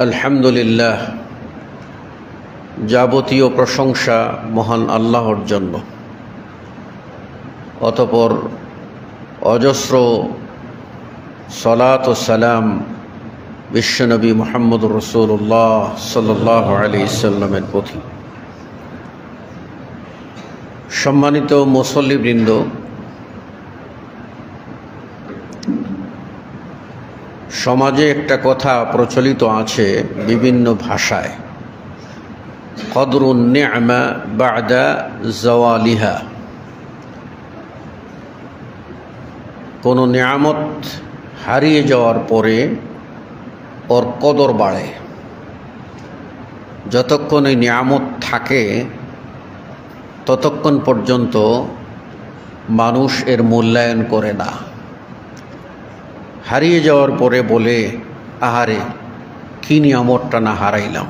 আলহামদুলিল্লাহ, যাবতীয় প্রশংসা মহান আল্লাহর জন্য। অতঃপর অজস্র সালাত ও সালাম বিশ্বনবী মুহাম্মদুর রাসূলুল্লাহ সাল্লাল্লাহু আলাইহি সাল্লামের প্রতি। সম্মানিত মুসল্লিবৃন্দ, সমাজে একটা কথা প্রচলিত আছে বিভিন্ন ভাষায়, কদরুন নি'মা বা'দা জাওয়ালিহা। কোনো নিয়ামত হারিয়ে যাওয়ার পরে ওর কদর বাড়ে। যতক্ষণ এই নিয়ামত থাকে ততক্ষণ পর্যন্ত মানুষ এর মূল্যায়ন করে না। হারিয়ে যাওয়ার পরে বলে, আহারে কি নিয়ামতটা না হারাইলাম।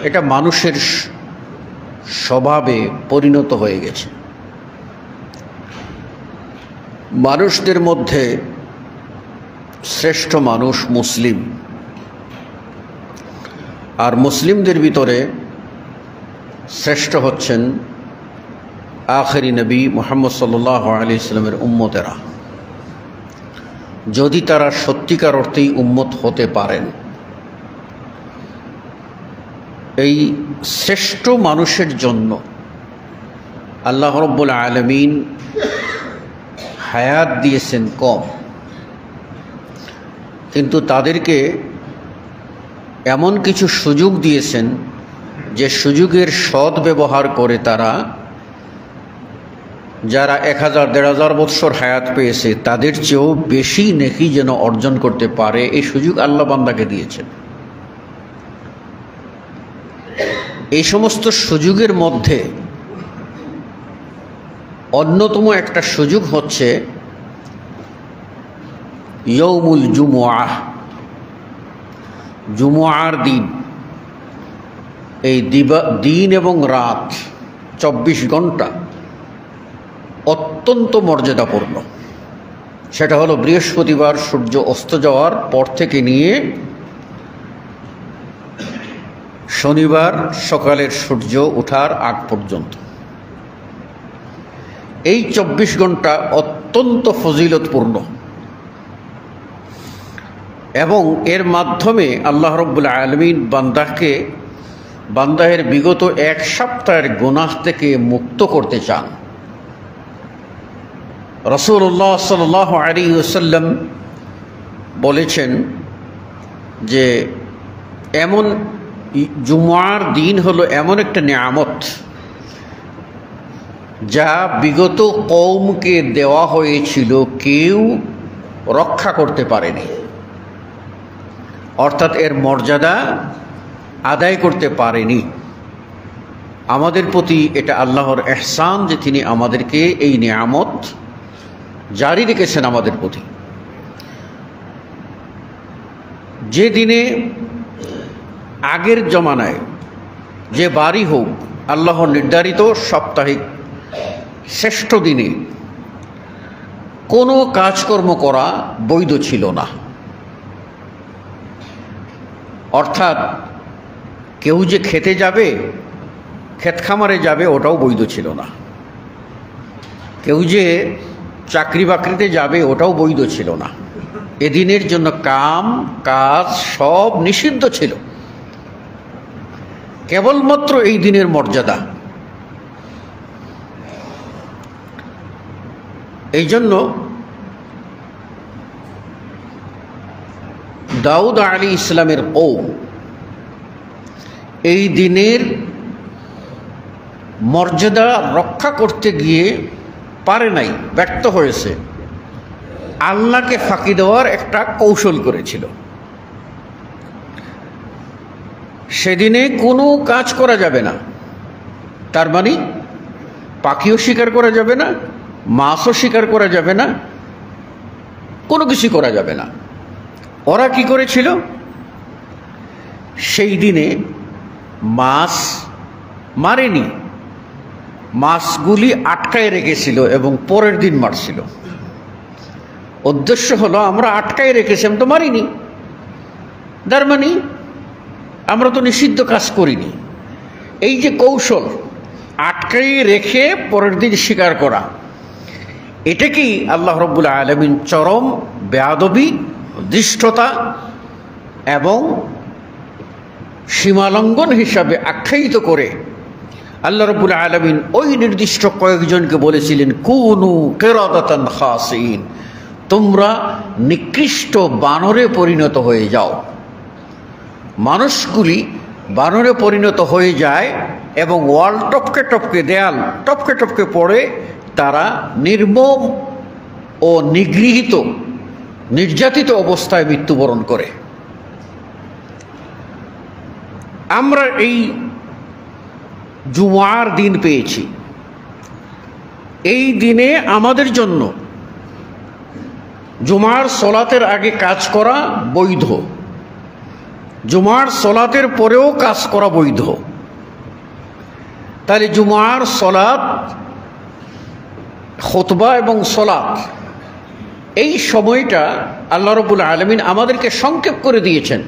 এটা মানুষের স্বভাবে পরিণত হয়ে গেছে। মানুষদের মধ্যে শ্রেষ্ঠ মানুষ মুসলিম, আর মুসলিমদের ভিতরে শ্রেষ্ঠ হচ্ছেন আখেরি নবী মুহাম্মদ সাল্লাল্লাহু আলাইহি ওয়াসাল্লামের উম্মতেরা, যদি তারা সত্যিকার অর্থেই উম্মত হতে পারেন। এই শ্রেষ্ঠ মানুষের জন্য আল্লাহ রাব্বুল আলামিন হায়াত দিয়েছেন কম, কিন্তু তাদেরকে এমন কিছু সুযোগ দিয়েছেন যে সুযোগের সৎ ব্যবহার করে তারা, যারা 1000-1500 বৎসর হায়াত পেয়েছে তাদের চেয়েও বেশি নেকি যেন অর্জন করতে পারে, এই সুযোগ আল্লাহ বান্দাকে দিয়েছেন। এই সমস্ত সুযোগের মধ্যে অন্যতম একটা সুযোগ হচ্ছে ইয়াউমুল জুমআহ, জুমআর দিন। এই দিন এবং রাত 24 ঘন্টা অত্যন্ত মর্যাদাপূর্ণ। সেটা হলো বৃহস্পতিবার সূর্য অস্ত যাওয়ার পর থেকে নিয়ে শনিবার সকালের সূর্য ওঠার আগ পর্যন্ত। এই 24 ঘন্টা অত্যন্ত ফজিলতপূর্ণ, এবং এর মাধ্যমে আল্লাহ রাব্বুল আলামিন বান্দাহের বিগত এক সপ্তাহের গুনাহ থেকে মুক্ত করতে চান। রাসূলুল্লাহ সাল্লাল্লাহু আলাইহি ওয়াসাল্লাম বলেছেন যে এমন জুমার দিন হলো এমন একটা নিয়ামত যা বিগত কওমকে দেওয়া হয়েছিল, কেউ রক্ষা করতে পারেনি। অর্থাৎ এর মর্যাদা আদায় করতে পারেনি। আমাদের প্রতি এটা আল্লাহর ইহসান যে তিনি আমাদেরকে এই নিয়ামত জারি রেখেছেন আমাদের প্রতি। যে দিনে আগের জমানায় যে বারই হোক, আল্লাহর নির্ধারিত সাপ্তাহিক শ্রেষ্ঠ দিনে কোনো কাজকর্ম করা বৈধ ছিল না। অর্থাৎ কেউ যে খেতে যাবে, ক্ষেত খামারে যাবে, ওটাও বৈধ ছিল না। কেউ যে চাকরি বাকরিতে যাবে, ওটাও বৈধ ছিল না। এদিনের জন্য কাজ সব নিষিদ্ধ ছিল। কেবলমাত্র এই দিনের মর্যাদা। এই জন্য দাউদ আলাইহিস ইসলামের কওম এই দিনের মর্যাদা রক্ষা করতে গিয়ে পারে নাই, ব্যর্থ হয়েছে। আল্লাহকে ফাঁকি দেওয়ার একটা কৌশল করেছিল। সেদিনে কোনো কাজ করা যাবে না, তার মানে পাখিও শিকার করা যাবে না, মাছও শিকার করা যাবে না, কোনো কিছু করা যাবে না। ওরা কি করেছিল? সেই দিনে মাছ মারেনি, মাছগুলি আটকায় রেখেছিল এবং পরের দিন মারছিল। উদ্দেশ্য হলো আমরা আটকায় রেখেছি, আমি তো মারিনি। তার মানে আমরা তো নিষিদ্ধ কাজ করিনি। এই যে কৌশল, আটকাই রেখে পরের দিন স্বীকার করা, এটাকেই আল্লাহ রাব্বুল আলামিন চরম বেয়াদবি, দৃষ্টতা এবং সীমালঙ্ঘন হিসাবে আখ্যায়িত করে আল্লাহ রাব্বুল আলামিন ওই নির্দিষ্ট কয়েকজনকে বলেছিলেন, কুনু কিরাদাতান খাসিন, তোমরা নিকৃষ্ট বানরে পরিণত হয়ে যাও। মানুষগুলি বানরে পরিণত হয়ে যায় এবং ওয়াল টপকে টপকে, দেয়াল টপকে টপকে পড়ে তারা নির্মম ও নিগৃহীত, নির্যাতিত অবস্থায় মৃত্যুবরণ করে। আমরা এই জুমার দিন পেয়েছি। এই দিনে আমাদের জন্য জুমার সলাতের আগে কাজ করা বৈধ, জুমার সলাতের পরেও কাজ করা বৈধ। তাহলে জুমার সলাত, খুতবা এবং সলাত, এই সময়টা আল্লাহ রাব্বুল আলামিন আমাদেরকে সংক্ষেপ করে দিয়েছেন।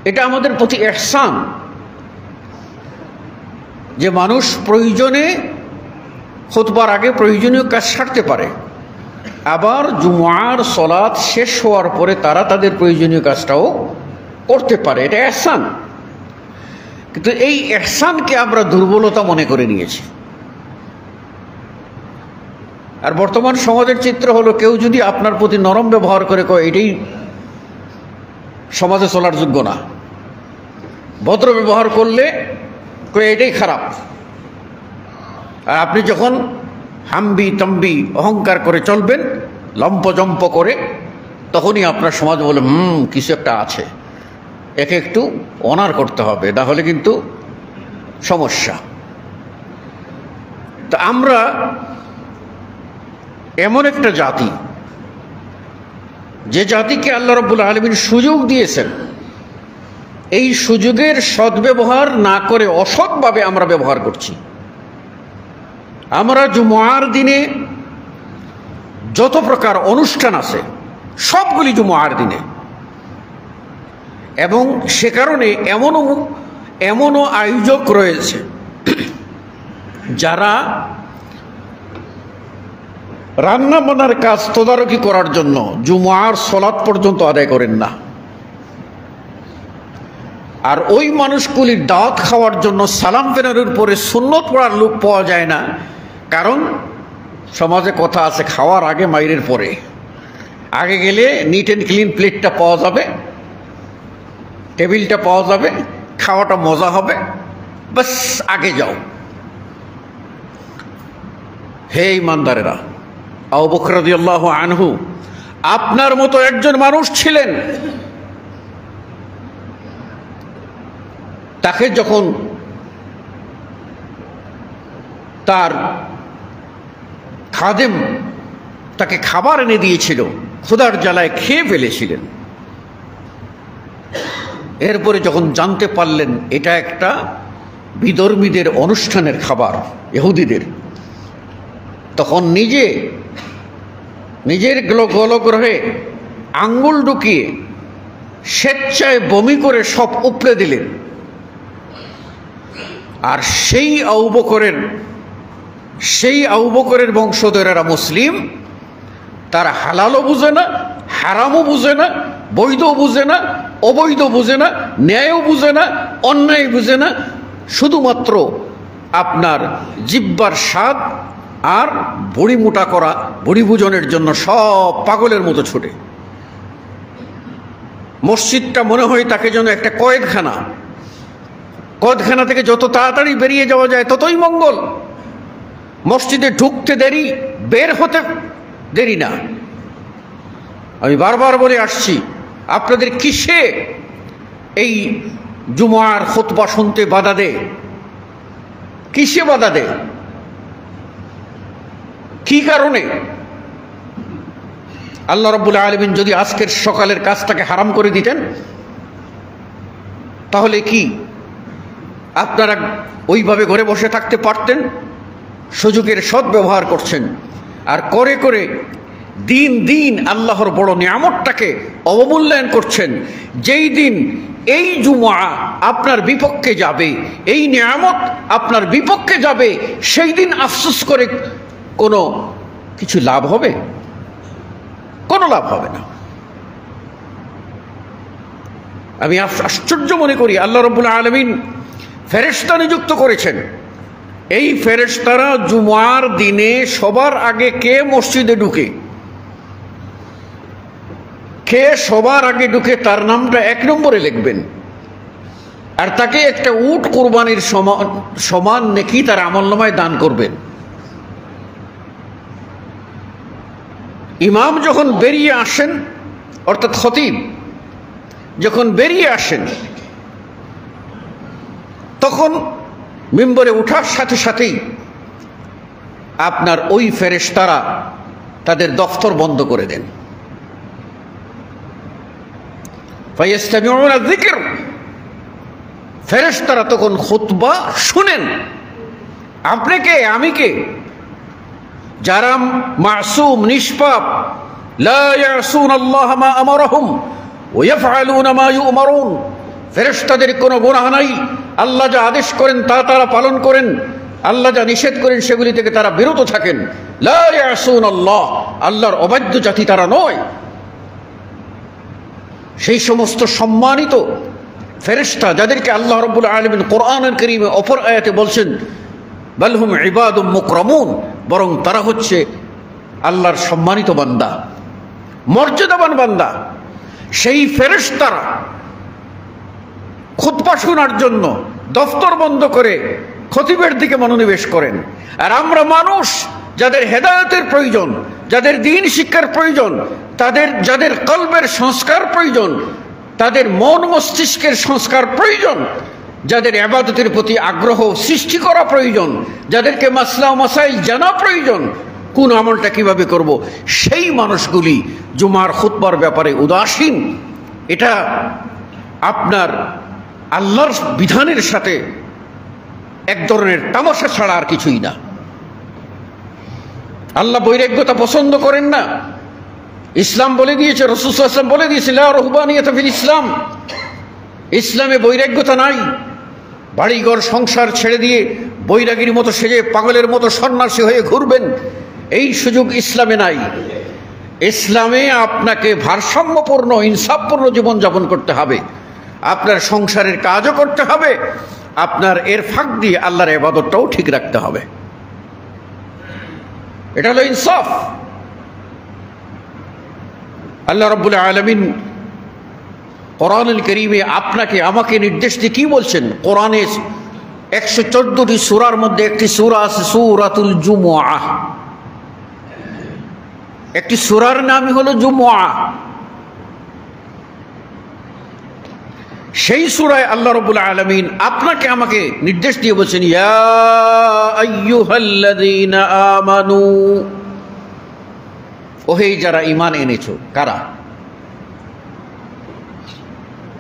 এটা আমাদের প্রতি ইহসান যে মানুষ প্রয়োজনে খুতবার আগে প্রয়োজনীয় কাজ সারতে পারে, আবার জুমার সলাত শেষ হওয়ার পরে তারা তাদের প্রয়োজনীয় কাজটাও করতে পারে। এটা ইহসান। কিন্তু এই ইহসানকে আমরা দুর্বলতা মনে করে নিয়েছি। আর বর্তমান সমাজের চিত্র হলো, কেউ যদি আপনার প্রতি নরম ব্যবহার করে কয় এটাই সমাজে চলার যোগ্য না, ভদ্র ব্যবহার করলে কয় এটাই খারাপ। আর আপনি যখন হাম্বি তাম্বি অহংকার করে চলবেন, লম্পজম্প করে, তখনই আপনার সমাজ বলে কিছু একটা আছে, একে একটু অনার করতে হবে, না হলে কিন্তু সমস্যা। তা আমরা এমন একটা জাতি, যে জাতিকে আল্লাহ রাব্বুল আলামিন সুযোগ দিয়েছেন, এই সুযোগের সদ্ব্যবহার না করে অসৎভাবে আমরা ব্যবহার করছি। আমরা জুমার দিনে যত প্রকার অনুষ্ঠান আছে সবগুলি জুমার দিনে, এবং সে কারণে এমনও আয়োজক রয়েছে যারা রান্না বান্নার কাজ তদারকি করার জন্য জুমার সলাত পর্যন্ত আদায় করেন না। আর ওই মানুষগুলির দাওয়াত খাওয়ার জন্য সালাম ফেরানোর পরে সুন্নত পড়ার লোক পাওয়া যায় না, কারণ সমাজে কথা আছে, খাওয়ার আগে মাইরের পরে। আগে গেলে নিট অ্যান্ড ক্লিন প্লেটটা পাওয়া যাবে, টেবিলটা পাওয়া যাবে, খাওয়াটা মজা হবে, বাস আগে যাও। হে ইমানদারেরা, আবু বকর রাদিয়াল্লাহু আনহু আপনার মতো একজন মানুষ ছিলেন। তাকে যখন তার খাদেম তাকে খাবার এনে দিয়েছিল, ক্ষুধার জ্বালায় খেয়ে ফেলেছিলেন। এরপরে যখন জানতে পারলেন এটা একটা বিধর্মীদের অনুষ্ঠানের খাবার, ইহুদিদের, তখন নিজের গলগ্রহে আঙ্গুল ঢুকিয়ে স্বেচ্ছায় বমি করে সব উপড়ে দিলেন। আর সেই আবু বকরের বংশধরেরা মুসলিম, তারা হালালও বুঝে না, হারামও বুঝে না, বৈধও বুঝে না, অবৈধ বুঝে না, ন্যায়ও বুঝে না, অন্যায় বুঝে না, শুধুমাত্র আপনার জিহ্বার স্বাদ আর বড়ি মোটা করা, বড়ি ভোজনের জন্য সব পাগলের মতো ছুটে। মসজিদটা মনে হয় তাকে যেন একটা কয়েদখানা থেকে যত তাড়াতাড়ি বেরিয়ে যাওয়া যায় ততই মঙ্গল। মসজিদে ঢুকতে দেরি, বের হতে দেরি না। আমি বারবার বলে আসছি, আপনাদের কিসে এই জুমার খুতবা শুনতে বাধা দেয়? কিসে বাধা দেয়? কি কারণে? আল্লাহ রাব্বুল আলামিন যদি আজকের সকালের কাজটাকে হারাম করে দিতেন, তাহলে কি আপনারা ওইভাবে ঘরে বসে থাকতে পারতেন? সুযোগের সদ্ব্যবহার করছেন, আর করে দিন দিন আল্লাহর বড় নিয়ামতটাকে অবমূল্যায়ন করছেন। যেই দিন এই জুমআ আপনার বিপক্ষে যাবে, এই নিয়ামত আপনার বিপক্ষে যাবে, সেই দিন আফসোস করে কোনো কিছু লাভ হবে? কোনো লাভ হবে না। আমি আশ্চর্য মনে করি, আল্লাহ রাব্বুল আলামিন ফেরেশতা নিযুক্ত করেছেন। এই ফেরেশতারা জুমার দিনে সবার আগে কে মসজিদে ঢুকে, কে সবার আগে ঢুকে তার নামটা 1 নম্বরে লিখবেন, আর তাকে একটা উট কুরবানির সমান নেকি তার আমলনামায় দান করবেন। ইমাম যখন বেরিয়ে আসেন, অর্থাৎ খতিব যখন বেরিয়ে আসেন, তখন মিম্বরে ওঠার সাথে সাথেই আপনার ওই ফেরেশতারা তাদের দফতর বন্ধ করে দেন। ফায়াস্তামিউনা যিকর, ফেরেশতারা তখন খুতবা শুনেন। আপনি কে, আমি কে? যারা মাসুম, নিষ্পাপ, লা ইয়াসুনাল্লাহ মা আমারহুম ওয়া ইয়াফআলুনা মা ইউমারুন, ফেরেশতাদের কোনো গুনাহ নাই, আল্লাহ যা আদেশ করেন তা তারা পালন করেন, আল্লাহ যা নিষেধ করেন সেগুলি থেকে তারা বিরত থাকেন। লা ইয়াসুনাল্লাহ, আল্লাহর অবাধ্য জাতি তারা নয়। সেই সমস্ত সম্মানিত ফেরেশতা যাদেরকে আল্লাহ রাব্বুল আলামিন কোরআনুল কারীমে অপর আয়াতে বলছেন বাল হুম ইবাদুম মুকরামুন, বরং তারা হচ্ছে আল্লাহর সম্মানিত বান্দা, মর্যাদাবান বান্দা। সেই ফেরেশতারা খুতবা শোনার জন্য দফতর বন্ধ করে খতিবের দিকে মনোনিবেশ করেন। আর আমরা মানুষ, যাদের হেদায়েতের প্রয়োজন, যাদের দ্বীন শিক্ষার প্রয়োজন, যাদের কলবের সংস্কার প্রয়োজন, তাদের মন মস্তিষ্কের সংস্কার প্রয়োজন, যাদের ইবাদতের প্রতি আগ্রহ সৃষ্টি করা প্রয়োজন, যাদেরকে মাসলা ও মাসাইল জানা প্রয়োজন, কোন আমলটা কিভাবে করব, সেই মানুষগুলি জুমার খুতবার ব্যাপারে উদাসীন। এটা আপনার আল্লাহর বিধানের সাথে এক ধরনের তামাশা ছাড়া আর কিছুই না। আল্লাহ বৈরাগ্যতা পছন্দ করেন না। ইসলাম বলে দিয়েছে, রাসূল সাল্লাল্লাহু আলাইহি ওয়াসাল্লাম বলে দিয়েছে লা রুহবানিয়াতা ফিল ইসলাম, ইসলামে বৈরাগ্যতা নাই। বাড়িঘর সংসার ছেড়ে দিয়ে বৈরাগীর মতো সেজে পাগলের মতো সন্ন্যাসী হয়ে ঘুরবেন, এই সুযোগ ইসলামে নাই। ইসলামে আপনাকে ভারসাম্যপূর্ণ, ইনসাফপূর্ণ জীবনযাপন করতে হবে, আপনার সংসারের কাজও করতে হবে, আপনার এর ফাঁক দিয়ে আল্লাহর ইবাদতটাও ঠিক রাখতে হবে। এটা হলো ইনসাফ। আল্লাহ রাব্বুল আলামিন কোরআনুল কারীমে আপনাকে আমাকে নির্দেশ দিয়ে কি বলছেন? কোরআনে 114টি সূরার মধ্যে একটি সূরা আছে সূরাতুল জুমআহ। একটি সূরার নামই হলো জুমআহ। সেই সূরায় আল্লাহ রাব্বুল আলামিন আপনাকে আমাকে নির্দেশ দিয়ে বলছেন ইয়া আইয়ুহাল্লাযীনা আমানু, ওহে যারা ঈমান এনেছো। কারা?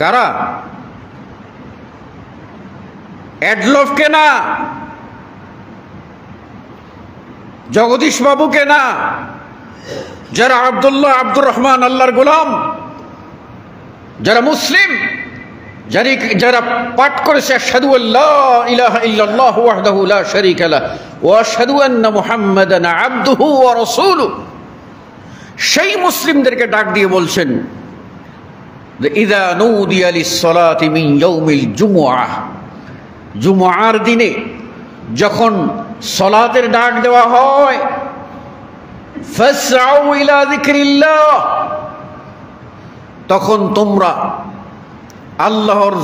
কারা? এডলফকে না, জগদীশ বাবুকে না, যারা আব্দুর রহমান আল্লাহর গোলাম, যারা মুসলিম, যারা পাঠ করেছে আশহাদু আল্লা ইলাহা ইল্লাল্লাহু ওয়াহদাহু লা শারীকা লাহু ওয়া আশহাদু আন্না মুহাম্মাদান আবদুহু ওয়া রাসূলুহু, সেই মুসলিমদেরকে ডাক দিয়ে বলছেন ইযা নুদিয়া লিস-সালাতি মিন ইয়াউমিল জুমআহ, জুমআর দিনে যখন সালাতের ডাক দেওয়া হয়, ফাসআউ ইলা যিকরিল্লাহ, তখন তোমরা আল্লাহর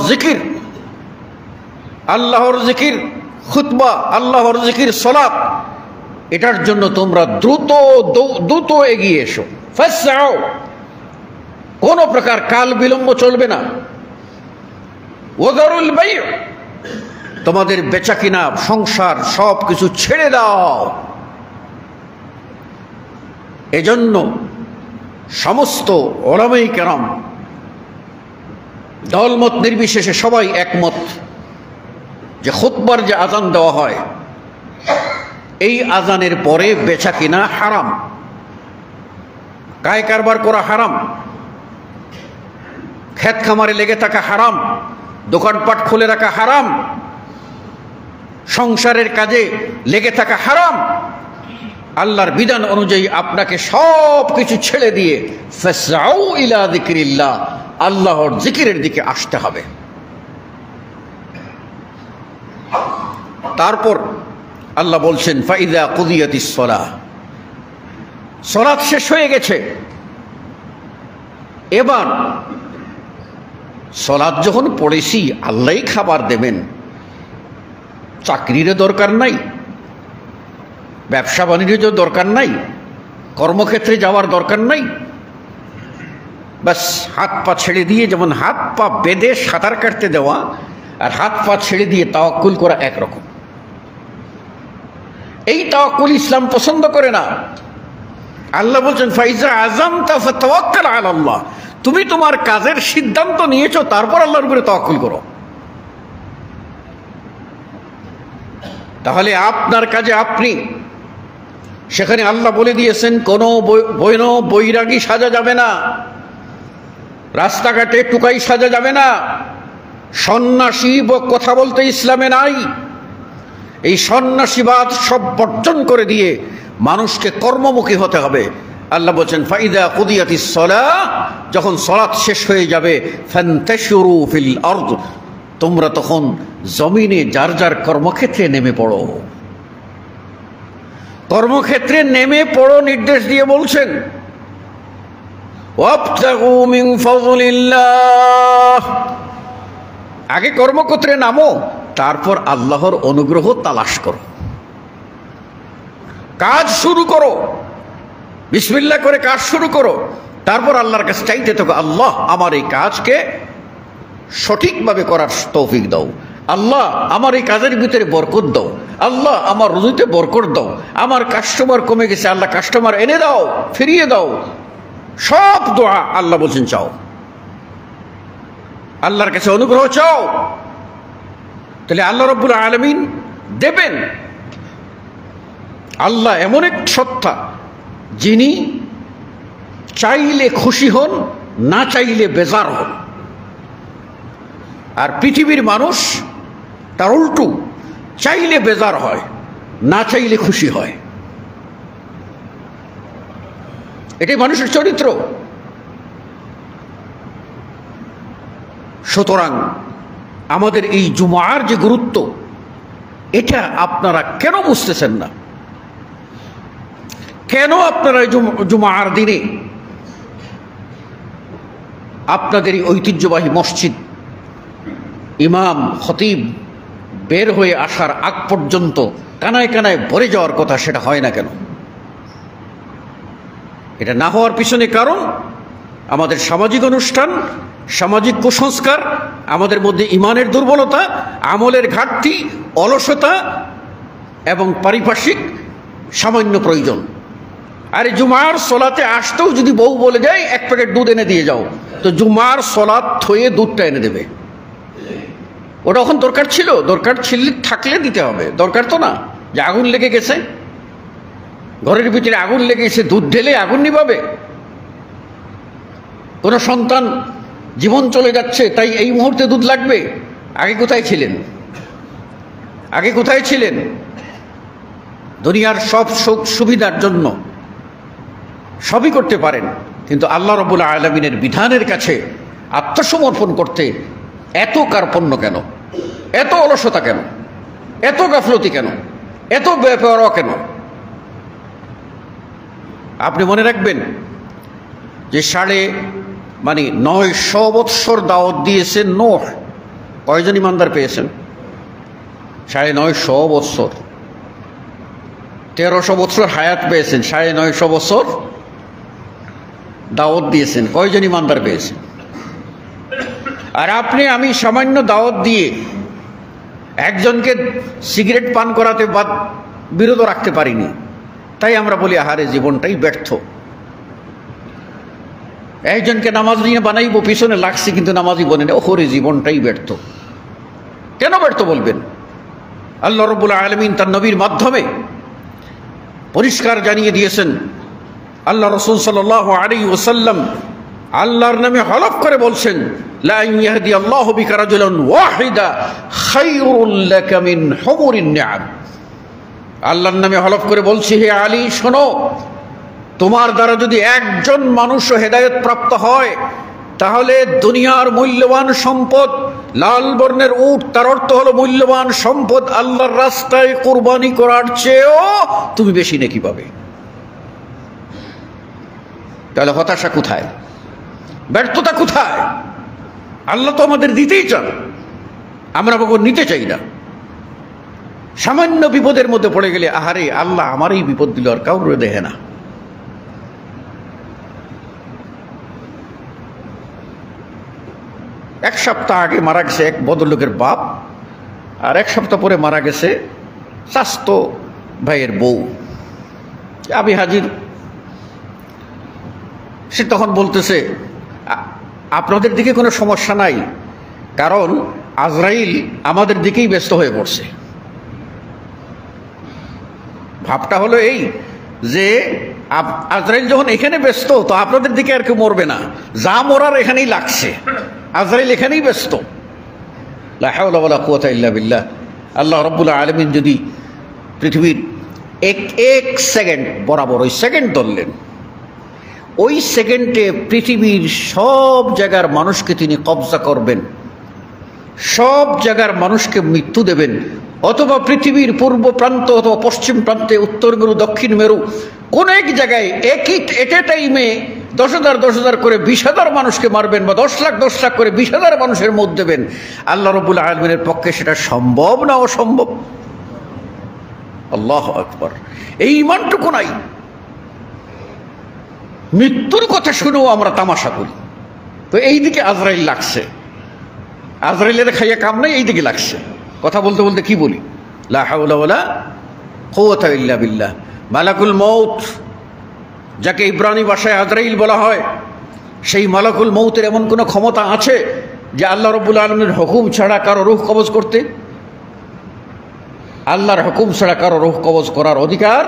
জিকির, খুতবা, আল্লাহর জিকির, সালাত, এটার জন্য তোমরা দ্রুত এগিয়ে এসো। ফাসআউ, কোনো প্রকার কাল বিলম্ব চলবে না। ওয়াদারুল বাই', তোমাদের বেচা কিনা, সংসার সব কিছু ছেড়ে দাও। এজন্য সমস্ত উলামায়ে কেরাম দলমত নির্বিশেষে সবাই একমত যে খুতবার যে আজান দেওয়া হয়, এই আজানের পরে বেচা কিনা হারাম। কায় কারবার করা হারাম, ক্ষেত খামারে লেগে থাকা হারাম, দোকানপাট খুলে রাখা হারাম, সংসারের কাজে লেগে থাকা হারাম। আল্লাহর বিধান অনুযায়ী আপনাকে সব কিছু ছেড়ে দিয়ে ফাসআউ ইলা যিকরিল্লাহ, আল্লাহর জিকিরের দিকে আসতে হবে। তারপর আল্লাহ বলছেন ফাইযা কুদিয়াতিস সালাহ, সালাত শেষ হয়ে গেছে, এবার সালাত যখন পড়েছি আল্লাহই খাবার দেবেন, চাকরিরও দরকার নাই, ব্যবসা বাণিজ্যের দরকার নাই, কর্মক্ষেত্রে যাওয়ার দরকার নাই, বাস হাত পা ছেড়ে দিয়ে, যেমন হাত পা বেঁধে সাঁতার কাটতে দেওয়া আর হাত পা ছেড়ে দিয়ে তাওয়াক্কুল করা একরকম। এই তাওয়াক্কুল ইসলাম পছন্দ করে না। আল্লাহ বলছেন ফাইজা আযামতা ফাতাওয়াক্কাল আলাল্লাহ, তুমি তোমার কাজের সিদ্ধান্ত নিয়েছো, তারপর আল্লাহর উপরে তাওয়াক্কুল করো। তাহলে আপনার কাজে আপনি, সেখানে আল্লাহ বলে দিয়েছেন কোনো বৈরাগী সাজা যাবে না, রাস্তাঘাটে টুকাই সাজা যাবে না, সন্ন্যাসী কথা বলতে ইসলামে নাই। এই সন্ন্যাসীবাদ সব বর্জন করে দিয়ে মানুষকে কর্মমুখী হতে হবে। আল্লাহ বলছেন ফাইদা কুদিয়াতিস সালাহ, যখন সালাত শেষ হয়ে যাবে ফান্তাশিরু ফিল আরদ, তোমরা তখন জমিনে যার যার কর্মক্ষেত্রে নেমে পড়ো। কর্মক্ষেত্রে নেমে পড়ো নির্দেশ দিয়ে বলছেন ওয়াবতাগু মিন ফাযলিল্লাহ, আগে কর্মক্ষেত্রে নামো, তারপর আল্লাহর অনুগ্রহ তালাশ করো, কাজ শুরু করো, বিসমিল্লাহ করে কাজ শুরু করো, তারপর আল্লাহর কাছে চাইতে থাকো আল্লাহ আমার এই কাজকে সঠিকভাবে করার তৌফিক দাও, আল্লাহ আমার এই কাজের ভিতরে বরকত দাও, আল্লাহ আমার রুজিতে বরকত দাও, আমার কাস্টমার কমে গেছে আল্লাহ কাস্টমার এনে দাও, ফিরিয়ে দাও। সব দোয়া আল্লাহ বলছেন চাও, আল্লাহর কাছে অনুগ্রহ চাও, তাহলে আল্লাহ রাব্বুল আলামিন দেবেন। আল্লাহ এমন এক সত্তা যিনি চাইলে খুশি হন, না চাইলে বেজার হন। আর পৃথিবীর মানুষ তার উল্টো, চাইলে বেজার হয়, না চাইলে খুশি হয়। এটাই মানুষের চরিত্র। সুতরাং আমাদের এই জুমার যে গুরুত্ব, এটা আপনারা কেন বুঝতেছেন না? কেন আপনারা জুমার দিনে আপনাদের এই ঐতিহ্যবাহী মসজিদ ইমাম খতিব বের হয়ে আসার আগ পর্যন্ত কানায় কানায় ভরে যাওয়ার কথা, সেটা হয় না কেন? এটা না হওয়ার পিছনে কারণ আমাদের সামাজিক অনুষ্ঠান, সামাজিক কুসংস্কার, আমাদের মধ্যে ইমানের দুর্বলতা, আমলের ঘাটতি, অলসতা এবং পারিপার্শ্বিক সামান্য প্রয়োজন। আর জুমার সলাতে আসতেও যদি বউ বলে যায় এক প্যাকেট দুধ এনে দিয়ে যাও, তো জুমার সলাত থয়ে দুধটা এনে দেবে। ওটা এখন দরকার ছিল, দরকার ছিল থাকলে দিতে হবে, দরকার তো না যে আগুন লেগে গেছে, ঘরের ভিতরে আগুন লেগে গেছে, দুধ ঢেলে আগুন নিভাবে। কোনো সন্তান জীবন চলে যাচ্ছে, তাই এই মুহূর্তে দুধ লাগবে। আগে কোথায় ছিলেন? আগে কোথায় ছিলেন? দুনিয়ার সব সুখ সুবিধার জন্য সবই করতে পারেন, কিন্তু আল্লাহ রাব্বুল আলামিনের বিধানের কাছে আত্মসমর্পণ করতে এত কার্পণ্য কেন? এত অলসতা কেন? এত গাফলতি কেন? এত বেপরোয়া কেন? আপনি মনে রাখবেন যে 900 বৎসর দাওয়াত দিয়েছেন নূহ, কয়জন ইমানদার পেয়েছেন? 950 বৎসর। 1300 বৎসর হায়াত পেয়েছেন, 950 বছর দাওয়াত দিয়েছেন, কয়জন ইমানদার পেয়েছেন? আর আপনি আমি সামান্য দাওয়াত দিয়ে একজনকে সিগারেট পান করাতে বিরত রাখতে পারিনি, তাই আমরা বলি আহারে জীবনটাই ব্যর্থ। একজনকে নামাজ নিয়ে বানাইবো, পিছনে লাগছে কিন্তু নামাজই বনে না, ওরে জীবনটাই ব্যর্থ। কেন ব্যর্থ বলবেন? আল্লাহ রাব্বুল আলামিন তার নবীর মাধ্যমে পরিষ্কার জানিয়ে দিয়েছেন আল্লাহ রাসূল সাল্লাল্লাহু আলাইহি ওয়াসাল্লাম আল্লাহর নামে হলফ করে বলছেন, লা ইয়াহদিয়াল্লাহু বিকা রাজুলান ওয়াহিদা খায়রুল লাকা মিন হুমুরিন নিআম। আল্লাহর নামে হলফ করে বলছি, হে আলী শোনো, তোমার দ্বারা যদি একজন মানুষও হেদায়েত প্রাপ্ত হয় তাহলে দুনিয়ার মূল্যবান সম্পদ, লাল বর্ণের উট, তার অর্থ হলো মূল্যবান সম্পদ, আল্লাহর রাস্তায় কুরবানি করার চেয়েও তুমি বেশি নেকি পাবে। তাহলে হতাশা কোথায়, ব্যর্থতা কোথায়? আল্লাহ তো আমাদের দিতেই চান, আমরা কখন নিতে চাই না। সামান্য বিপদের মধ্যে পড়ে গেলে আহারে আল্লাহ আমার এই বিপদ দিল, আর কাউরে দেখে না। এক সপ্তাহ আগে মারা গেছে এক ভদ্রলোকের বাপ, আর এক সপ্তাহ পরে মারা গেছে স্বাস্থ্য ভাইয়ের বউ। আমি হাজির। সে তখন বলতেছে, আপনাদের দিকে কোনো সমস্যা নাই, কারণ আজরাইল আমাদের দিকেই ব্যস্ত হয়ে পড়ছে। ভাবটা হলো এই যে আজরাইল যখন এখানে ব্যস্ত, তো আপনাদের দিকে আর কেউ মরবে না, যা মরার এখানেই লাগছে, আজরাইল এখানেই ব্যস্ত। লা হাওলা ওয়ালা কুওয়াতা ইল্লা বিল্লাহ। আল্লাহ রাব্বুল আলামিন যদি পৃথিবীর এক সেকেন্ড বরাবর ওই সেকেন্ড ধরলেন, ওই সেকেন্ডে পৃথিবীর সব জায়গার মানুষকে তিনি কবজা করবেন, সব জায়গার মানুষকে মৃত্যু দেবেন, অথবা পৃথিবীর পূর্ব প্রান্ত অথবা পশ্চিম প্রান্তে, উত্তর মেরু দক্ষিণ মেরু কোন এক জায়গায় এট এ টাইমে 10,000 করে 20,000 মানুষকে মারবেন, বা 10 লাখ করে 20,000 মানুষের মত দেবেন। আল্লাহ রাব্বুল আলামিনের পক্ষে সেটা সম্ভব না অসম্ভব? আল্লাহু আকবার। এই ঈমানটুকু নাই। মৃত্যুর কথা শুনেও আমরা তামাশা করি। তো এই দিকে আজরাইল লাগছে, আজরাইলের খাইয়া কাম নাই, এই দিকে লাগছে। কথা বলতে বলতে কি বলি, লা হাওলা ওয়ালা কুওয়াতা ইল্লা বিল্লাহ। মালাকুল মউত, যাকে ইব্রানি ভাষায় আজরাইল বলা হয়, সেই মালাকুল মউতের এমন কোনো ক্ষমতা আছে যে আল্লাহ রাব্বুল আলামিনের হুকুম ছাড়া কারো রূহ কবজ করতে? আল্লাহর হুকুম ছাড়া কারো রূহ কবজ করার অধিকার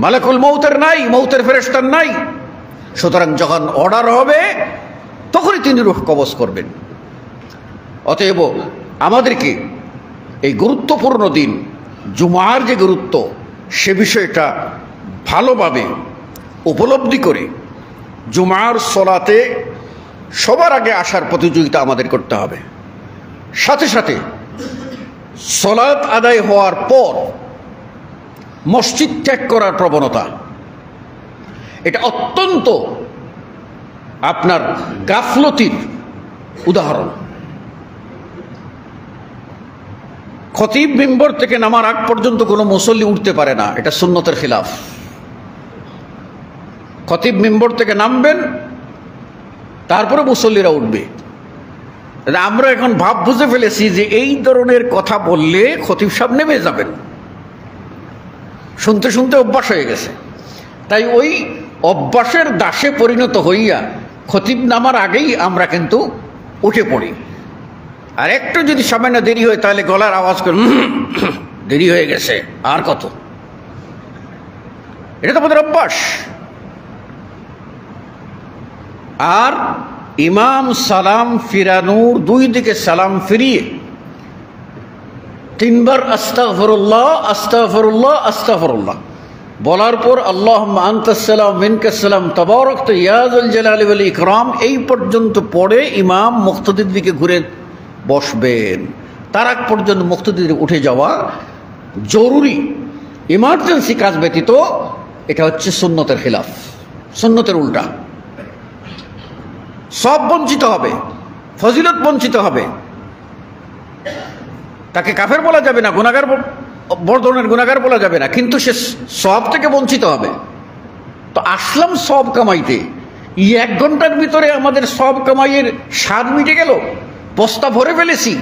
মালাকুল মউতের নাই, মউতের ফেরেশতার নাই। সুতরাং যখন অর্ডার হবে তখনই তিনি রূহ কবজ করবেন। অতএব আমাদেরকে এই গুরুত্বপূর্ণ দিন জুমার যে গুরুত্ব, সে বিষয়টা ভালোভাবে উপলব্ধি করে জুমার সলাতে সবার আগে আসার প্রতিযোগিতা আমাদের করতে হবে। সাথে সাথে সলাত আদায় হওয়ার পর মসজিদ ত্যাগ করার প্রবণতা, এটা অত্যন্ত আপনার গাফলতির উদাহরণ। খতিব মিম্বর থেকে নামার আগ পর্যন্ত কোনো মুসল্লি উঠতে পারে না, এটা সুন্নতের খিলাফ। খতিব মিম্বর থেকে নামবেন, তারপরে মুসল্লিরা উঠবে। আমরা এখন ভাব বুঝে ফেলেছি যে এই ধরনের কথা বললে খতিব সাহেব নেমে যাবেন, শুনতে শুনতে অভ্যাস হয়ে গেছে। তাই ওই অভ্যাসের দাসে পরিণত হইয়া খতিব নামার আগেই আমরা কিন্তু উঠে পড়ি। আর একটু যদি সামান্য দেরি হয় তাহলে গলার আওয়াজ করে দেরি হয়ে গেছে, আর কত। এটা তো আমাদের অভ্যাস। আর ইমাম সালাম ফিরানোর দুই দিকে সালাম ফিরিয়ে 3 বার আস্তাগফিরুল্লাহ আস্তাগফিরুল্লাহ আস্তাগফিরুল্লাহ বলার পর আল্লাহুম্মা আনতাস সালাম মিনকাস সালাম তাবারাকতা ইয়া যাল জালালি ওয়াল ইকরাম, এই পর্যন্ত পড়ে ইমাম মুক্তাদির দিকে ঘুরে বসবেন। তার আগ পর্যন্ত মুক্তাদির উঠে যাওয়া জরুরি, ইমার্জেন্সি কাজ ব্যতীত এটা হচ্ছে সুন্নতের খিলাফ, সুন্নতের উল্টা। সব বঞ্চিত হবে, ফজিলত বঞ্চিত হবে। তাকে কাফের বলা যাবে না, গুনাহগার, বড় ধরনের গুনাহগার বলা যাবে না, কিন্তু সে সব থেকে বঞ্চিত হবে। তো আসলাম সব কামাইতে, 1 ঘন্টার ভিতরে আমাদের সব কামাইয়ের স্বাদ মিটে গেল, বস্তা ভরে ফেলেছি,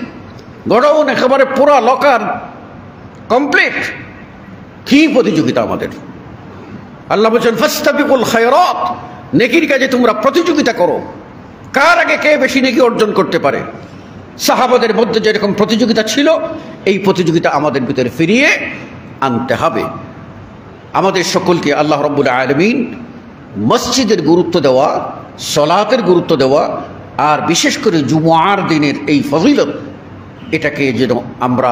গডাউন একেবারে পুরা লকার কমপ্লিট। কি প্রতিযোগিতা আমাদের! আল্লাহ বলছেন ফাস্তাবিকুল খায়রাত, নেকির কাজে তোমরা প্রতিযোগিতা করো, কার আগে কে বেশি নেকি অর্জন করতে পারে। সাহাবাদের মধ্যে যেরকম প্রতিযোগিতা ছিল, এই প্রতিযোগিতা আমাদের ভিতরে ফিরিয়ে আনতে হবে। আমাদের সকলকে আল্লাহ রাব্বুল আলামিন মসজিদের গুরুত্ব দেওয়া, সলাতের গুরুত্ব দেওয়া, আর বিশেষ করে জুমআর দিনের এই ফজিলত, এটাকে যেন আমরা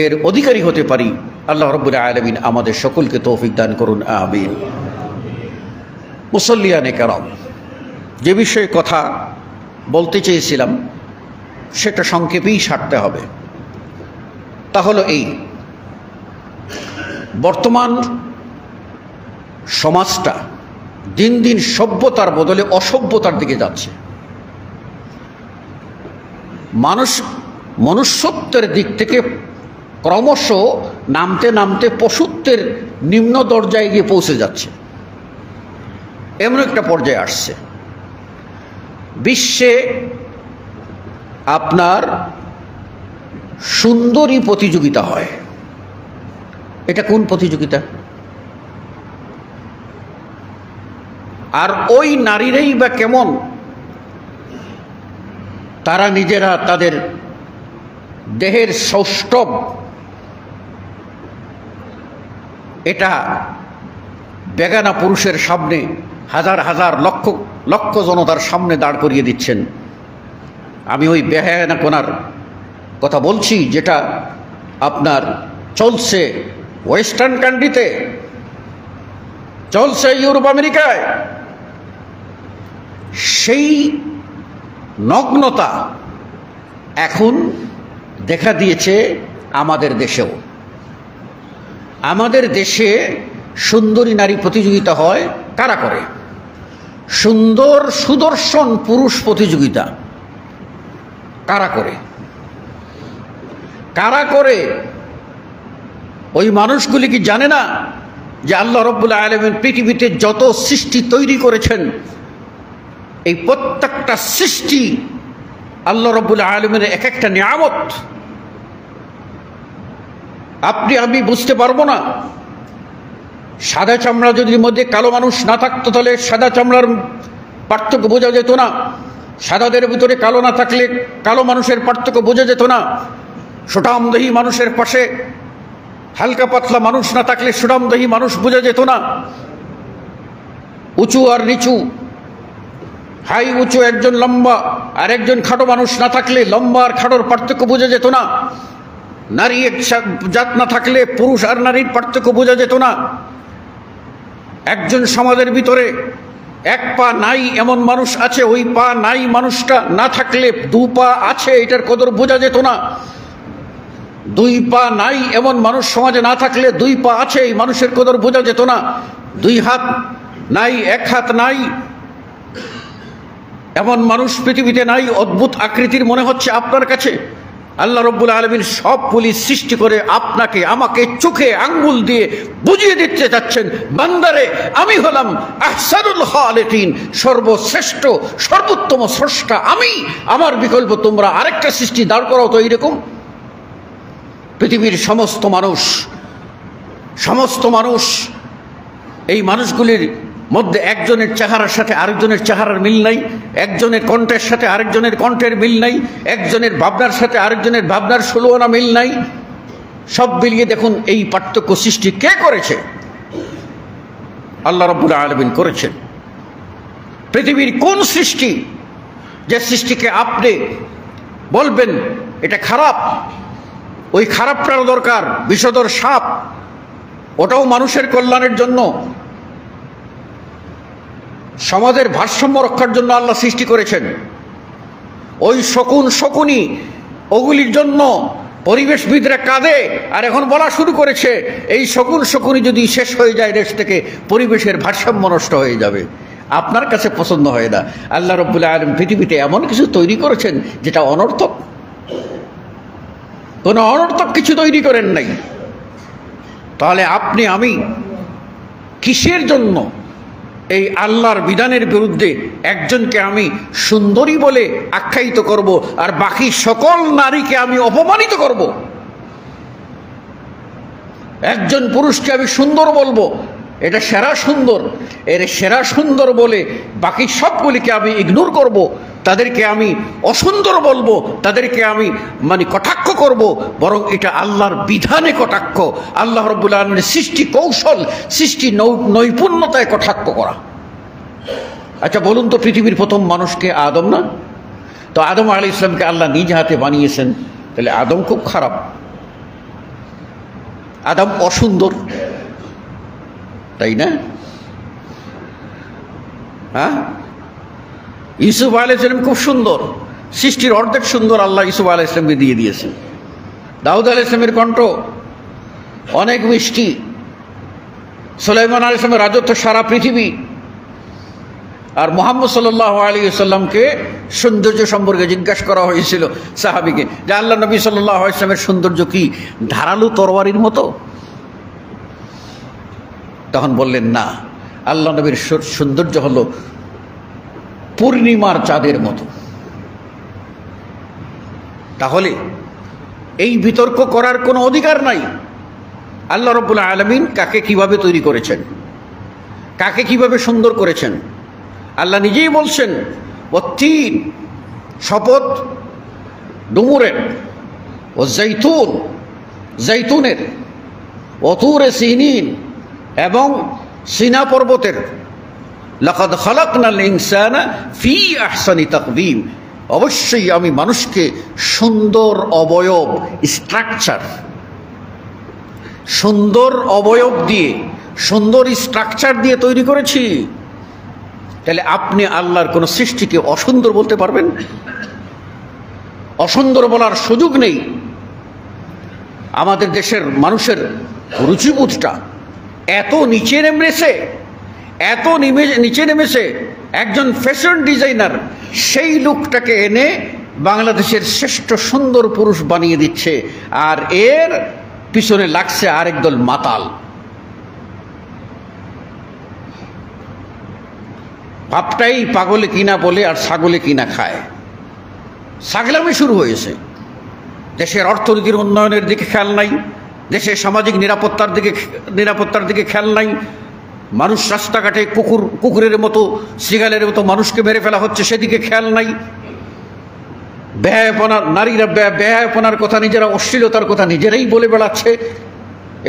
এর অধিকারী হতে পারি, আল্লাহ রাব্বুল আলামিন আমাদের সকলকে তৌফিক দান করুন, আমিন। মুসল্লিয়ানে কেরাম, যে বিষয়ে কথা বলতে চেয়েছিলাম সেটা সংক্ষেপেই সারতে হবে। তা হলো এই, বর্তমান সমাজটা দিন দিন সভ্যতার বদলে অসভ্যতার দিকে যাচ্ছে। মনুষ্যত্বের দিক থেকে ক্রমশ নামতে নামতে পশুত্বের নিম্ন দরজায় গিয়ে পৌঁছে যাচ্ছে, এমন একটা পর্যায়ে আসছে। বিশ্বে আপনার সুন্দরী প্রতিযোগিতা হয়। এটা কোন প্রতিযোগিতা? আর ওই নারীরাই বা কেমন, তারা নিজেরা তাদের দেহের সৌষ্ঠব এটা বেগানা পুরুষের সামনে হাজার হাজার লক্ষ লক্ষ জনতার সামনে দাঁড় করিয়ে দিচ্ছেন। আমি ওই বেহায়ানাপনার কথা বলছি যেটা আপনার চলছে ওয়েস্টার্ন কান্ট্রিতে, চলছে ইউরোপ আমেরিকায়। সেই নগ্নতা এখন দেখা দিয়েছে আমাদের দেশেও। আমাদের দেশে সুন্দরী নারী প্রতিযোগিতা হয়। কারা করে? সুন্দর সুদর্শন পুরুষ প্রতিযোগিতা কারা করে? কারা করে? ওই মানুষগুলি কি জানে না যে আল্লাহ রাব্বুল আলামিন পৃথিবীতে যত সৃষ্টি তৈরি করেছেন, এই প্রত্যেকটা সৃষ্টি আল্লাহ রাব্বুল আলামিনের এক একটা নিয়ামত। আপনি আমি বুঝতে পারবো না। সাদা চামড়া যদি মধ্যে কালো মানুষ না থাকতো তাহলে সাদা চামড়ার পার্থক্য বোঝা যেত না। সাদাদের ভিতরে কালো না থাকলে কালো মানুষের পার্থক্য বোঝা যেত না। সুঠামদেহী মানুষের পাশে হালকা পাতলা মানুষ না থাকলে সুঠামদেহী মানুষ বোঝা যেত না। উঁচু আর নিচু, হাই উঁচু একজন লম্বা আর একজন খাটো মানুষ না থাকলে লম্বা আর খাটোর পার্থক্য বোঝা যেত না। নারী এক জাত না থাকলে পুরুষ আর নারীর পার্থক্য বোঝা যেত না। একজন সমাজের ভিতরে এক পা নাই এমন মানুষ আছে, ওই পা নাই মানুষটা না থাকলে দু পা আছে এটার কদর বোঝা যেত না। দুই পা নাই এমন মানুষ সমাজে না থাকলে দুই পা আছে এই মানুষের কদর বোঝা যেত না। দুই হাত নাই, এক হাত নাই এমন মানুষ পৃথিবীতে নাই। অদ্ভুত আকৃতির মনে হচ্ছে আপনার কাছে, আল্লাহ রাব্বুল আলামিন সবগুলি সৃষ্টি করে আপনাকে আমাকে চোখে আঙ্গুল দিয়ে বুঝিয়ে দিতে চাচ্ছেন, বান্দারে আমি হলাম আহসানুল খালিকিন, সর্বশ্রেষ্ঠ সর্বোত্তম স্রষ্টা আমি। আমার বিকল্প তোমরা আরেকটা সৃষ্টি দাঁড় করাও তো এইরকম। পৃথিবীর সমস্ত মানুষ এই মানুষগুলির মধ্যে একজনের চেহারার সাথে আরেকজনের চেহারার মিল নাই, একজনের কণ্ঠের সাথে আরেকজনের কণ্ঠের মিল নাই, একজনের ভাবনার সাথে আরেকজনের ভাবনার 16 আনা মিল নাই। সব মিলিয়ে দেখুন এই পার্থক্য সৃষ্টি কে করেছে? আল্লাহ রাব্বুল আলামিন করেছেন। পৃথিবীর কোন সৃষ্টি যে সৃষ্টিকে আপনি বলবেন এটা খারাপ, ওই খারাপটার দরকার? বিষধর সাপ, ওটাও মানুষের কল্যাণের জন্য, সমাজের ভারসাম্য রক্ষার জন্য আল্লাহ সৃষ্টি করেছেন। ওই শকুনি ওগুলির জন্য পরিবেশবিদরা কাঁদে আর এখন বলা শুরু করেছে এই শকুনি যদি শেষ হয়ে যায় দেশ থেকে পরিবেশের ভারসাম্য নষ্ট হয়ে যাবে। আপনার কাছে পছন্দ হয় না। আল্লাহ রাব্বুল আলামিন পৃথিবীতে এমন কিছু তৈরি করেছেন যেটা অনর্থক। কোনো অনর্থক কিছু তৈরি করেন নাই। তাহলে আপনি আমি কিসের জন্য এই আল্লাহর বিধানের বিরুদ্ধে একজনকে আমি সুন্দরী বলে আখ্যায়িত করব আর বাকি সকল নারীকে আমি অপমানিত করব? একজন পুরুষকে আমি সুন্দর বলবো, এটা সেরা সুন্দর, এর সেরা সুন্দর বলে বাকি সবগুলিকে আমি ইগনোর করব। তাদেরকে আমি অসুন্দর বলবো, তাদেরকে আমি মানে কটাক্ষ করব, বরং এটা আল্লাহর বিধানে কটাক্ষ, আল্লাহ রাব্বুল আলামিনের সৃষ্টি কৌশল, সৃষ্টি নৈপুণ্যতায় কটাক্ষ করা। আচ্ছা বলুন তো, পৃথিবীর প্রথম মানুষকে আদম না? তো আদম আলাইহিস সালামকে আল্লাহ নিজ হাতে বানিয়েছেন, তাহলে আদম খুব খারাপ, আদম অসুন্দর, তাই না? হ্যাঁ, ইউসুফ আলাইহিস সালাম খুব সুন্দর, সৃষ্টির অর্ধেক সুন্দর আল্লাহ ইউসুফ আলাইহিস সালামকে দিয়ে দিয়েছেন। দাউদ আলাইহিস সালামের কণ্ঠ অনেক মিষ্টি, সুলাইমান আলাইহিস সালামের রাজত্ব সারা পৃথিবী। আর মুহাম্মদ সাল্লাল্লাহু আলাইহি ওয়াসাল্লামকে সৌন্দর্য সম্পর্কে জিজ্ঞাসা করা হয়েছিল সাহাবীকে, যে আল্লাহ নবী সাল্লাল্লাহু আলাইহি ওয়াসাল্লামের সৌন্দর্য কি ধারালো তরবারির মতো? তখন বললেন না, আল্লাহ নবীর সৌন্দর্য হলো পূর্ণিমার চাঁদের মতো। তাহলে এই বিতর্ক করার কোনো অধিকার নাই। আল্লাহ রাব্বুল আলামিন কাকে কিভাবে তৈরি করেছেন, কাকে কিভাবে সুন্দর করেছেন, আল্লাহ নিজেই বলছেন, ওয়াত্তিন, শপথ ডুমুরের, ও জাইতুন, জাইতুনের, ওতুরে সিনিন, এবং সিনা পর্বতের, লাকাদ খালাকনাল ইনসানা ফি আহসানি তাকওয়িম, অবশ্যই আমি মানুষকে সুন্দর অবয়ব, স্ট্রাকচার, সুন্দর অবয়ব দিয়ে, সুন্দর স্ট্রাকচার দিয়ে তৈরি করেছি। তাহলে আপনি আল্লাহর কোন সৃষ্টিকে অসুন্দর বলতে পারবেন? অসুন্দর বলার সুযোগ নেই। আমাদের দেশের মানুষের রুচিবোধটা এত নিচে নেমেছে, এত নিচে নেমেছে, একজন ফ্যাশন ডিজাইনার সেই লোকটাকে এনে বাংলাদেশের শ্রেষ্ঠ সুন্দর পুরুষ বানিয়ে দিচ্ছে, আর এর পিছনে লাগছে আরেক দল মাতাল। বাপটাই পাগলে কিনা বলে আর ছাগলে কিনা খায়, ছাগলামি শুরু হয়েছে। দেশের অর্থনীতির উন্নয়নের দিকে খেয়াল নাই, দেশের সামাজিক নিরাপত্তার দিকে খেয়াল নাই। মানুষ রাস্তাঘাটে কুকুরের মতো, শৃগালের মতো মানুষকে মেরে ফেলা হচ্ছে, সেদিকে খেয়াল নাই। ব্যয়াপনার, নারীরা ব্যয়াপনার কথা, নিজেরা অশ্লীলতার কথা নিজেরাই বলে বেড়াচ্ছে,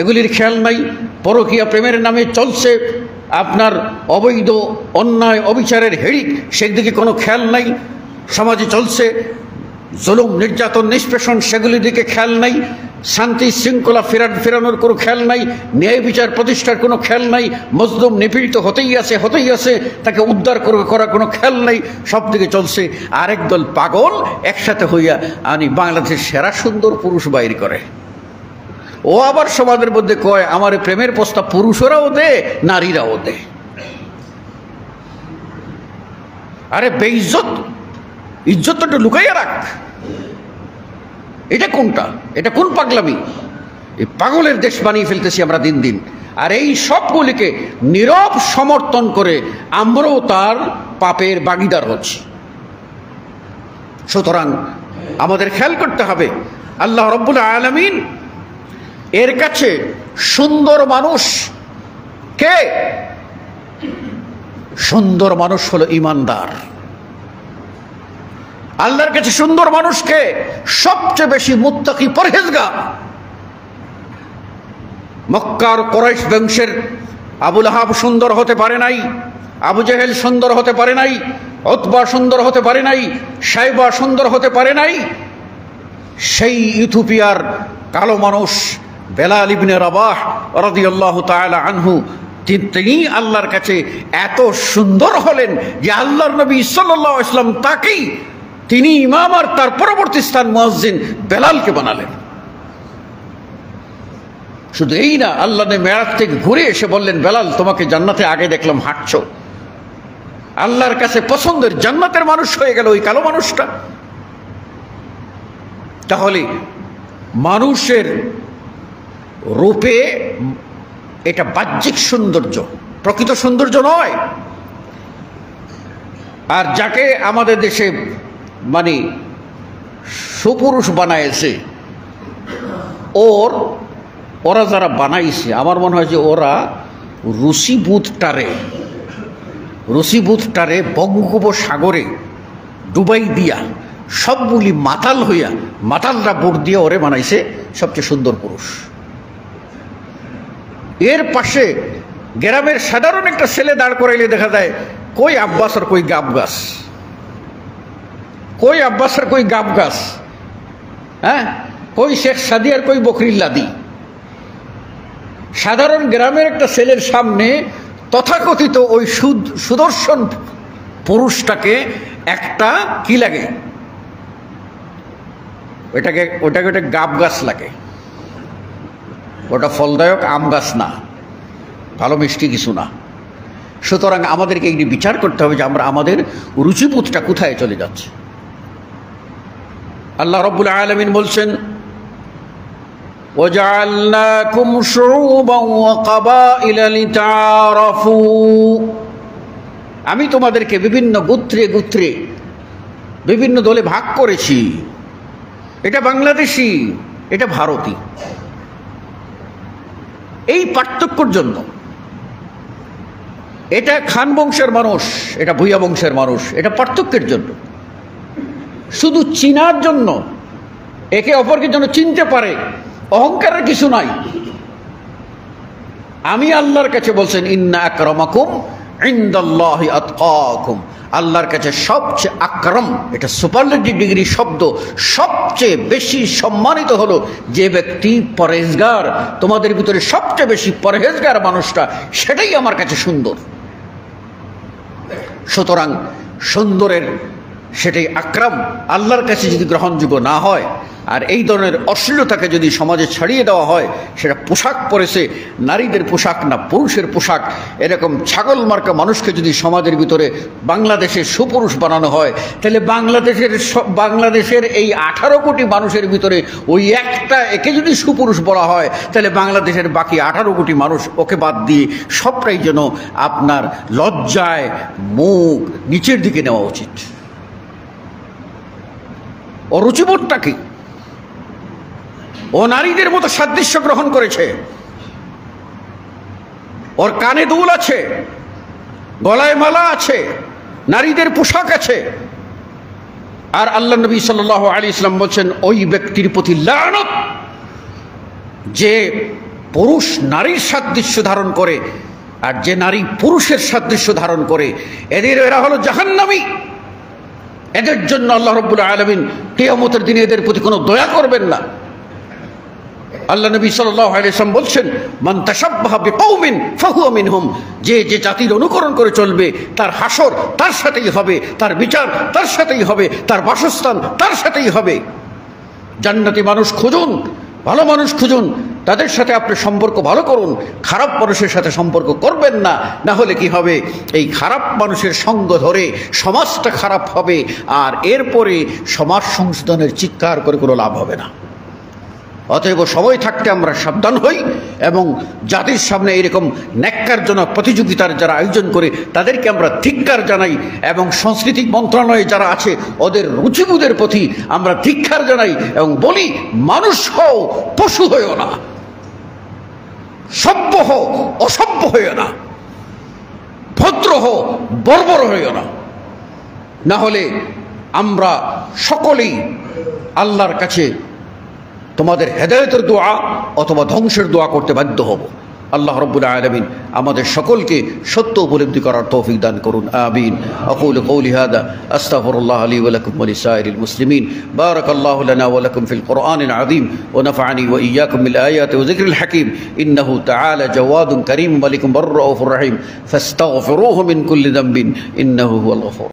এগুলির খেয়াল নাই। পরকীয়া প্রেমের নামে চলছে আপনার অবৈধ অন্যায় অবিচারের হেড়িক, সেদিকে কোনো খেয়াল নাই। সমাজে চলছে জুলুম, নির্যাতন, নিষ্পেষণ, সেগুলির দিকে খেয়াল নাই। শান্তি শৃঙ্খলা ফেরানোর কোনো খেয়াল নাই, ন্যায় বিচার প্রতিষ্ঠার কোনো খেয়াল নাই। মজলুম নিপীড়িত হতেই আছে, তাকে উদ্ধার করার কোনো খেয়াল নাই। সব দিকে চলছে আরেক দল পাগল একসাথে হইয়া বাংলাদেশের সেরা সুন্দর পুরুষ বাইর করে। ও আবার সমাজের মধ্যে কয়, আমার প্রেমের প্রস্তাব পুরুষরাও দে, নারীরাও দে। আরে বেইজ্জত, ইজ্জত তো একটু লুকাইয়া রাখ। এটা কোনটা? এটা কোন পাগলামি? এই পাগলের দেশ বানিয়ে ফেলতেছি আমরা দিন দিন। আর এই সবগুলিকে নীরব সমর্থন করে আমরাও তার পাপের ভাগীদার হচ্ছি। সুতরাং আমাদের খেয়াল করতে হবে, আল্লাহ রাব্বুল আলামিন এর কাছে সুন্দর মানুষ কে? সুন্দর মানুষ হলো ঈমানদার। আল্লাহর কাছে সুন্দর মানুষকে সবচেয়ে বেশি মুত্তাকি, পরহেজগার। মক্কার কুরাইশ বংশের আবু লাহাব সুন্দর হতে পারে নাই, আবু জেহেল সুন্দর হতে পারে নাই, উতবা সুন্দর হতে পারে নাই, শাইবা সুন্দর হতে পারে নাই। সেই ইথিওপিয়ার কালো মানুষ বেলাল ইবনে রাবাহ রাদিয়াল্লাহু তাআলা আনহু, তিনি আল্লাহর কাছে এত সুন্দর হলেন যে আল্লাহর নবী সাল্লাল্লাহু আলাইহি ওয়াসাল্লাম তাকেই, তিনি ইমাম আর তার পরবর্তী স্থান মুয়াজ্জিন বেলালকে বানালেন। শুধু এই না, আল্লাহ মেরাজ থেকে ঘুরে এসে বললেন, বেলাল তোমাকে জান্নাতে আগে দেখলাম হাঁটছো। আল্লাহর কাছে পছন্দের জান্নাতের মানুষ হয়ে গেল ওই কালো মানুষটা। তাহলে মানুষের রূপে এটা বাহ্যিক সৌন্দর্য, প্রকৃত সৌন্দর্য নয়। আর যাকে আমাদের দেশে সুপুরুষ বানাইছে, ওরা যারা বানাইছে, আমার মনে হয় যে ওরা রুচিবোধটারে বঙ্গোপসাগরে ডুবাই দিয়া সবগুলি মাতাল হইয়া মাতালরা বোর দিয়ে ওরে বানাইছে সবচেয়ে সুন্দর পুরুষ। এর পাশে গ্রামের সাধারণ একটা ছেলে দাঁড় করাইলে দেখা যায় কই আব্বাস আর কই গাব গাছ, কই আব্বাস আর কই গাব গাছ, হ্যাঁ, কই শেখ সাদি আর কই বকরিল্লাদি। সাধারণ গ্রামের একটা ছেলের সামনে তথাকথিত ওই সুদর্শন পুরুষটাকে একটা কি লাগে, ওটাকে গাব গাছ লাগে। ওটা ফলদায়ক আম গাছ না, ভালো মিষ্টি কিছু না। সুতরাং আমাদেরকে এই বিচার করতে হবে যে আমরা আমাদের রুচিবোধটা কোথায় চলে যাচ্ছে। আল্লাহ রাব্বুল আলামিন বলছেন, وَجَعَلْنَاكُمْ شُعُوبًا وَقَبَائِلَ لِتَعَارَفُوا, আমি তোমাদেরকে বিভিন্ন গোত্রে গোত্রে বিভিন্ন দলে ভাগ করেছি। এটা বাংলাদেশি, এটা ভারতী, এই পার্থক্যর জন্য। এটা খান বংশের মানুষ, এটা ভূঁইয়া বংশের মানুষ, এটা পার্থক্যের জন্য, শুধু চিনার জন্য, একে অপরকে যেন চিনতে পারে। অহংকারের কিছু নাই। আমি আল্লাহর কাছে বলছেন ইন্না আকরামাকুম ইনদাল্লাহি আতকাকুম, আল্লাহর কাছে সবচেয়ে আকরাম, এটা সুপারলেটিভ ডিগ্রি শব্দ, সবচেয়ে বেশি সম্মানিত হলো যে ব্যক্তি পরহেজগার। তোমাদের ভিতরে সবচেয়ে বেশি পরহেজগার মানুষটা, সেটাই আমার কাছে সুন্দর। সুতরাং সুন্দরের সেটাই আকরাম আল্লাহর কাছে যদি গ্রহণযোগ্য না হয়, আর এই ধরনের অশ্লীলতাকে যদি সমাজে ছাড়িয়ে দেওয়া হয়, সেটা পোশাক পরেছে নারীদের পোশাক না পুরুষের পোশাক, এরকম ছাগল মার্কা মানুষকে যদি সমাজের ভিতরে বাংলাদেশের সুপুরুষ বানানো হয়, তাহলে বাংলাদেশের এই 18 কোটি মানুষের ভিতরে ওই একটা একে যদি সুপুরুষ বলা হয়, তাহলে বাংলাদেশের বাকি 18 কোটি মানুষ ওকে বাদ দিয়ে সবটাই যেন আপনার লজ্জায় মুখ নিচের দিকে নেওয়া উচিত। ও রুচিবোধটা কি? ও নারীদের মতো সাদৃশ্য গ্রহণ করেছে, ওর কানে দুল আছে, গলায় মালা আছে, নারীদের পোশাক আছে। আর আল্লাহ নবী সাল্লাল্লাহু আলাইহি ওয়াসাল্লাম বলছেন, ওই ব্যক্তির প্রতি লানত যে পুরুষ নারীর সাদৃশ্য ধারণ করে, আর যে নারী পুরুষের সাদৃশ্য ধারণ করে, এরা হলো জাহান্নামী। এদের জন্য আল্লাহ রাব্বুল আলামিন কিয়ামতের দিনে এদের প্রতি কোনো দয়া করবেন না। আল্লাহ নবী সাল্লাল্লাহু আলাইহি ওয়াসাল্লাম বলছেন, মান তাশাব্বাহা বিকওমিন ফাহুয়া মিনহুম, যে যে জাতির অনুকরণ করে চলবে তার হাসর তার সাথেই হবে, তার বিচার তার সাথেই হবে, তার বাসস্থান তার সাথেই হবে। জান্নাতি মানুষ খুঁজুন, ভালো মানুষ খুঁজুন, তাদের সাথে আপনি সম্পর্ক ভালো করুন, খারাপ মানুষের সাথে সম্পর্ক করবেন না। না হলে কি হবে, এই খারাপ মানুষের সঙ্গ ধরে সমাজটা খারাপ হবে, আর এরপরে সমাজ সংশোধনের চিৎকার করে কোনো লাভ হবে না। অতএব সময় থাকতে আমরা সাবধান হই এবং জাতির সামনে এরকম ন্যাক্কারজনক প্রতিযোগিতার যারা আয়োজন করে তাদেরকে আমরা ধিক্কার জানাই, এবং সংস্কৃতি মন্ত্রণালয়ে যারা আছে ওদের রুচিবোধের প্রতি আমরা ধিক্কার জানাই এবং বলি, মানুষ হও, পশু হইও না, সভ্য হও, অসভ্য হইও না, ভদ্র হও, বর্বর হইও না। না হলে আমরা সকলেই আল্লাহর কাছে তোমাদের হেদায়েতের দোয়া অথবা ধ্বংসের দোয়া করতে বাধ্য হব। আল্লাহ রাব্বুল আলামিন আমাদের সকলকে সত্য উপলব্ধি করার তৌফিক দান করুন, আমিন। আকুলু কওলি হাদা আস্তাগফিরুল্লাহ লি ওয়া লাকুম ওয়া লিসাইরিল মুসলিমিন। বারাকাল্লাহু লানা ওয়া লাকুম ফিল কুরআনিল আযীম ওয়া নাফা'নি ওয়া ইয়্যাকুম বিল আয়াতি ওয়া যিকরিল হাকীম। ইন্নাহু তাআলা জাওয়াদুন কারীম মালিকুম বাররাউফুর রহিম ফাস্তাগফিরুহু মিন কুল্লি যামবিন ইন্নাহু হুয়াল গফুর।